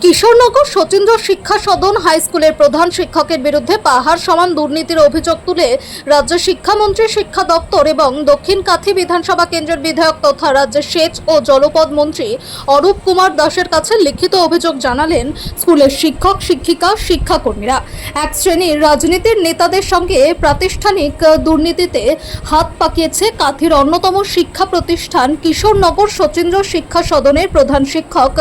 কিশোরনগর সচিন্দ্র শিক্ষা সদন হাই স্কুলের প্রধান শিক্ষকের বিরুদ্ধে পাহাড় সমান দুর্নীতির অভিযোগ তুলে রাজ্য শিক্ষামন্ত্রী, শিক্ষা দপ্তর এবং দক্ষিণ কাথি বিধানসভা কেন্দ্রের বিধায়ক তথা রাজ্যের সেচ ও জলপথ মন্ত্রী অরূপ কুমার দাসের কাছে লিখিত অভিযোগ জানালেন স্কুলের শিক্ষক, শিক্ষিকা, শিক্ষাকর্মীরা। এক শ্রেণীর রাজনীতির নেতাদের সঙ্গে প্রাতিষ্ঠানিক দুর্নীতিতে হাত পাকিয়েছে কাথির অন্যতম শিক্ষা প্রতিষ্ঠান কিশোরনগর সচিন্দ্র শিক্ষা সদনের প্রধান শিক্ষক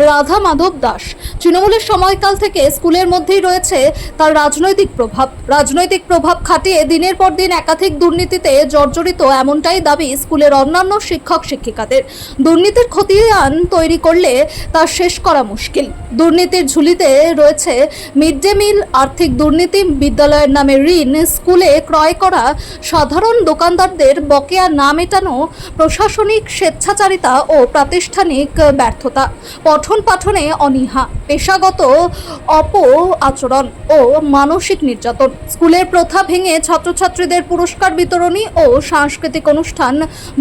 রাধা মাধব দাস। তৃণমূলের সময়কাল থেকে স্কুলের মধ্যেই রয়েছে তার রাজনৈতিক প্রভাব খাটিয়ে দিনের পর দিন একাধিক দুর্নীতিতে জর্জরিত, এমনটাই দাবি স্কুলের অন্যান্য শিক্ষক শিক্ষিকাদের। দুর্নীতির খতিয়ান তৈরি করলে তা শেষ করা মুশকিল। দুর্নীতির ঝুলিতে রয়েছে মিড ডে মিল, আর্থিক দুর্নীতি, বিদ্যালয়ের নামে ঋণ, স্কুলে ক্রয় করা সাধারণ দোকানদারদের বকেয়া না মেটানো, প্রশাসনিক স্বেচ্ছাচারিতা ও প্রাতিষ্ঠানিক ব্যর্থতা, পঠন পাঠনে অনীহা, পেশাগত আচরণ ও মানসিক নির্যাতন। স্কুলের প্রথা ভেঙে ছাত্রছাত্রীদের পুরস্কার বিতরণী ও সাংস্কৃতিক অনুষ্ঠান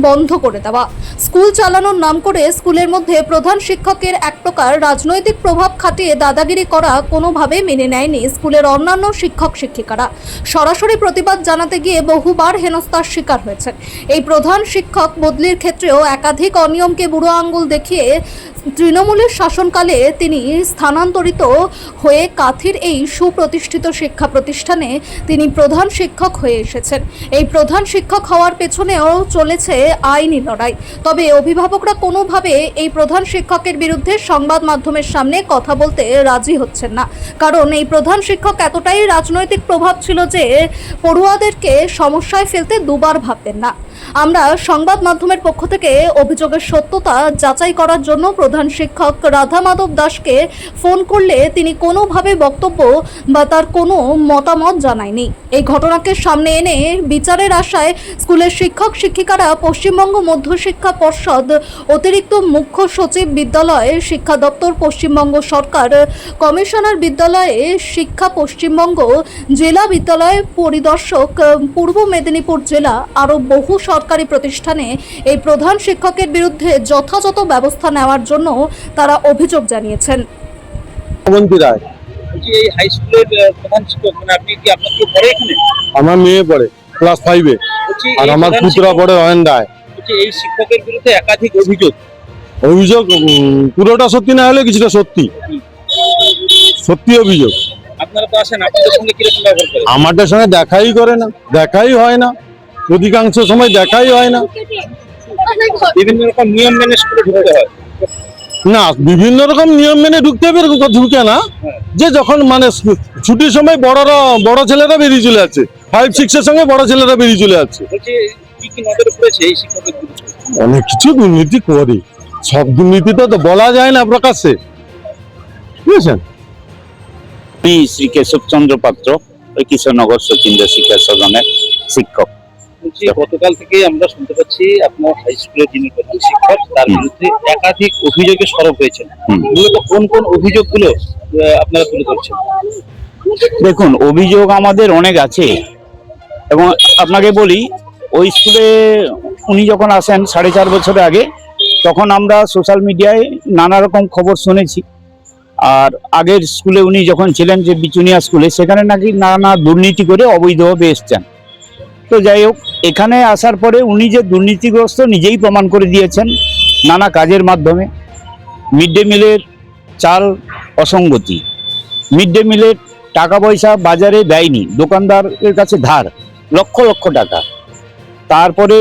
বন্ধ করে দেওয়া, স্কুল চালানোর নাম করে স্কুলের মধ্যে প্রধান শিক্ষকের এক প্রকার রাজনৈতিক প্রভাব খাটিয়ে দাদাগিরি করা কোনোভাবে মেনে নেয়নি স্কুলের অন্যান্য শিক্ষক শিক্ষিকারা। সরাসরি প্রতিবাদ জানাতে গিয়ে বহুবার হেনস্থার শিকার হয়েছেন। এই প্রধান শিক্ষক বদলির ক্ষেত্রেও একাধিক অনিয়মকে বুড়ো আঙ্গুল দেখিয়ে তৃণমূলের শাসনকালে তিনি স্থানান্তরিত হয়ে কাথির এই সুপ্রতিষ্ঠিত শিক্ষা প্রতিষ্ঠানে তিনি প্রধান শিক্ষক হয়ে এসেছেন। এই প্রধান শিক্ষক হওয়ার পেছনেও চলেছে আইনি লড়াই। তবে অভিভাবকরা কোনোভাবে এই প্রধান শিক্ষকের বিরুদ্ধে সংবাদ মাধ্যমের সামনে কথা বলতে রাজি হচ্ছেন না, কারণ এই প্রধান শিক্ষক এতটাই রাজনৈতিক প্রভাব ছিল যে পড়ুয়াদেরকে সমস্যায় ফেলতে দুবার ভাবতেন না। আমরা সংবাদ মাধ্যমের পক্ষ থেকে অভিযোগের সত্যতা যাচাই করার জন্য প্রধান শিক্ষক রাধা মাধব দাসকে ফোন করলে তিনি কোনোভাবে বক্তব্য বা তার কোনো মতামত জানায়নি। এই ঘটনাকে সামনে এনে বিচারের আশায় স্কুলের শিক্ষক শিক্ষিকারা পশ্চিমবঙ্গ মধ্যশিক্ষা পর্ষদ, অতিরিক্ত মুখ্য সচিব বিদ্যালয় শিক্ষা দপ্তর পশ্চিমবঙ্গ সরকার, কমিশনার বিদ্যালয়ে শিক্ষা পশ্চিমবঙ্গ, জেলা বিদ্যালয় পরিদর্শক পূর্ব মেদিনীপুর জেলা, আরও বহু সরকারি প্রতিষ্ঠানে এই প্রধান শিক্ষকের বিরুদ্ধে যথাযথ ব্যবস্থা নেওয়ার জন্য তারা অভিযোগ জানিয়েছেন। আমার মেয়ে পড়ে ক্লাস 5-এ আর আমার পুত্রা পড়ে অয়েন্ডায়। এই শিক্ষকের বিরুদ্ধে একাধিক অভিযোগ পুরোটা সত্যি না হলে কিছুটা সত্যি অভিযোগ। আপনারা তো আসেন, আপনাদের সঙ্গে কিরকম ব্যবহার করেন? আমাদের সঙ্গে দেখাই করে না, দেখাই হয় না, অধিকাংশ সময় দেখাই হয় না। বিভিন্ন রকম নিয়ম মেনে স্কুলে ঢুকতে হয় না, বিভিন্ন রকম নিয়ম মেনে ঢুকতে হবে, এরকম ঢুকে না যে যখন মানে ছুটির সময় বড় ছেলেরা বেরিয়ে চলে যাচ্ছে, 5-6 এর সঙ্গে বড় ছেলেরা বেরিয়ে চলে যাচ্ছে। অনেক কিছু দুর্নীতি করে, সব দুর্নীতি তো বলা যায় না প্রকাশ্যে, বুঝেছেন। শ্রী কেশবচন্দ্র পাত্র, কিশোরনগর সচিন্দ্র শিক্ষা সদনের শিক্ষক। গতকাল থেকে আমরা শুনতে পাচ্ছি আপনার হাই স্কুলের যিনি প্রধান শিক্ষক তার বিরুদ্ধে একাধিক অভিযোগে সরব হয়েছেন। মূলত কোন কোন অভিযোগগুলো আপনারা তুলে ধরছেন? দেখুন, অভিযোগ আমাদের অনেক আছে এবং আপনাকে বলি, ওই স্কুলে উনি যখন আসেন 4.5 বছর আগে, তখন আমরা সোশ্যাল মিডিয়ায় নানা রকম খবর শুনেছি। আর আগের স্কুলে উনি যখন ছিলেন, যে বিচুনিয়া স্কুলে, সেখানে নাকি নানা দুর্নীতি করে অবৈধভাবে এসছেন। তো যাই হোক, এখানে আসার পরে উনি যে দুর্নীতিগ্রস্ত নিজেই প্রমাণ করে দিয়েছেন নানা কাজের মাধ্যমে। মিড ডে মিলের চাল অসঙ্গতি, মিড ডে মিলের টাকা পয়সা বাজারে দেয়নি, দোকানদারের কাছে ধার লক্ষ লক্ষ টাকা। তারপরে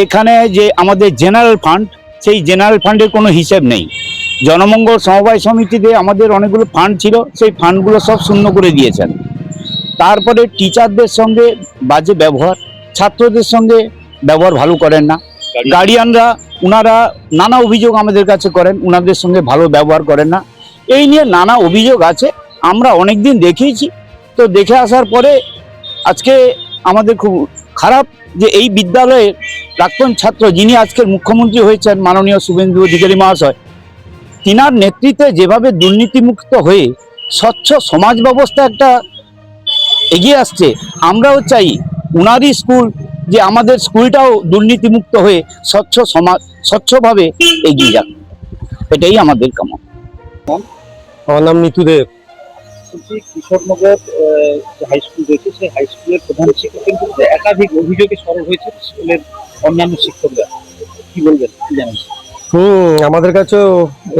এখানে যে আমাদের জেনারেল ফান্ড, সেই জেনারেল ফান্ডের কোনো হিসেব নেই। জনমঙ্গল সমবায় সমিতিতে আমাদের অনেকগুলো ফান্ড ছিল, সেই ফান্ডগুলো সব শূন্য করে দিয়েছেন। তারপরে টিচারদের সঙ্গে বাজে ব্যবহার, ছাত্রদের সঙ্গে ব্যবহার ভালো করেন না। গার্ডিয়ানরা ওনারা নানা অভিযোগ আমাদের কাছে করেন, ওনাদের সঙ্গে ভালো ব্যবহার করেন না। এই নিয়ে নানা অভিযোগ আছে, আমরা অনেক দিন দেখিয়েছি। তো দেখে আসার পরে আজকে আমাদের খুব খারাপ যে এই বিদ্যালয়ের প্রাক্তন ছাত্র, যিনি আজকের মুখ্যমন্ত্রী হয়েছেন মাননীয় শুভেন্দু অধিকারী মহাশয়, তিনার নেতৃত্বে যেভাবে দুর্নীতিমুক্ত হয়ে স্বচ্ছ সমাজ ব্যবস্থা একটা এগিয়ে আসছে, আমরাও চাই উনারই স্কুল, যে আমাদের স্কুলটাও দুর্নীতিমুক্ত হয়ে স্বচ্ছভাবে এগিয়ে যাক। এটাই আমাদের কামনা। আমার নাম নিতু দেব। বলছি কিশোরনগর যে হাই স্কুল রয়েছে সেই হাই স্কুলের প্রধান শিক্ষকের বিরুদ্ধে একাধিক অভিযোগে সরব হয়েছে স্কুলের অন্যান্য শিক্ষকরা, কি বলবেন, কি জানেন? আমাদের কাছেও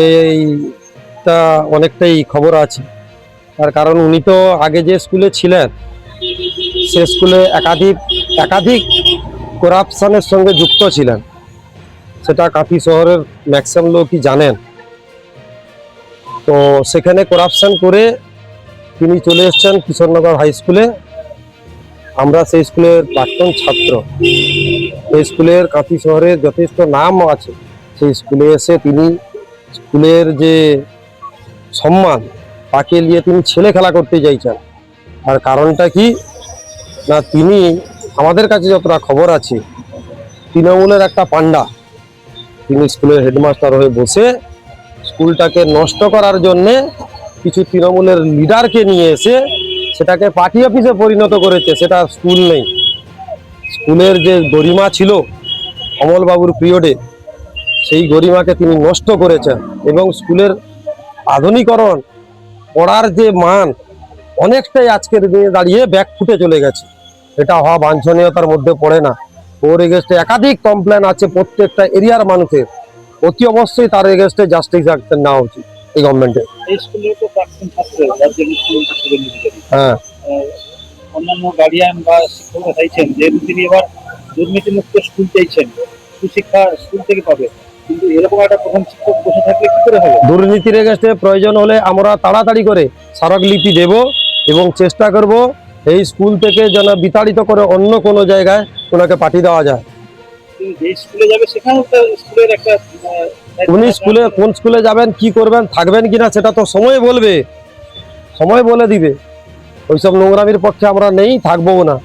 এইটা অনেকটাই খবর আছে। তার কারণ উনি তো আগে যে স্কুলে ছিলেন সে স্কুলে একাধিক করাপশনের সঙ্গে যুক্ত ছিলেন, সেটা কাঁথি শহরের ম্যাক্সিমাম লোকই জানেন। তো সেখানে করাপশন করে তিনি চলে এসেছেন কিশোরনগর হাই স্কুলে। আমরা সেই স্কুলের প্রাক্তন ছাত্র। এই স্কুলের কাঁথি শহরে যথেষ্ট নাম আছে। সেই স্কুলে এসে তিনি স্কুলের যে সম্মান তাকে নিয়ে তিনি ছেলে খেলা করতে চাইছেন। আর কারণটা কি না, তিনি আমাদের কাছে যতটা খবর আছে তৃণমূলের একটা পান্ডা, তিনি স্কুলের হেডমাস্টার হয়ে বসে স্কুলটাকে নষ্ট করার জন্যে কিছু তৃণমূলের লিডারকে নিয়ে এসে সেটাকে পার্টি অফিসে পরিণত করেছে। সেটা স্কুল নেই, স্কুলের যে গরিমা ছিল অমলবাবুর পিরিয়ডে সেই গরিমাকে তিনি নষ্ট করেছেন এবং স্কুলের আধুনিকরণ পড়ার যে মান অনেকটাই আজকের দিনে দাঁড়িয়ে ব্যাক ফুটে চলে গেছে। এটা হওয়া বাঞ্ছনীয়তার মধ্যে পড়ে না। ওর এগেস্টে একাধিক কমপ্লেন আছে প্রত্যেকটা এরিয়ার মানুষের, অতি অবশ্যই তার এগেস্টে জাস্টিস অ্যাকশন নেওয়া উচিত এই গভর্নমেন্টের। এই স্কুলের তো প্রাক্তন ছাত্র রাজ্যের মুখ্যমন্ত্রী ছিলেন নিজেরই। হ্যাঁ, অন্যান্য গার্ডিয়ান বা শিক্ষকরা চাইছেন যে তিনি এবার দুর্নীতিমুক্ত স্কুল চাইছেন, সুশিক্ষা স্কুল থেকে পাবে, কিন্তু এরকম একটা প্রধান শিক্ষক বসে থাকলে কি করে হবে? দুর্নীতির এগেস্টে প্রয়োজন হলে আমরা তাড়াতাড়ি করে স্মারকলিপি দেব এবং চেষ্টা করব এই স্কুল থেকে যেন বিতাড়িত করে অন্য কোনো জায়গায় ওনাকে পাঠিয়ে দেওয়া যায়। তিনি যে স্কুলে যাবে সেখানেও তো স্কুলের একটা উনি স্কুলে কোন স্কুলে যাবেন, কি করবেন, থাকবেন কিনা সেটা তো সময় বলবে, সময় বলে দিবে। ওইসব নোংরামির পক্ষে আমরা নেই, থাকবো না।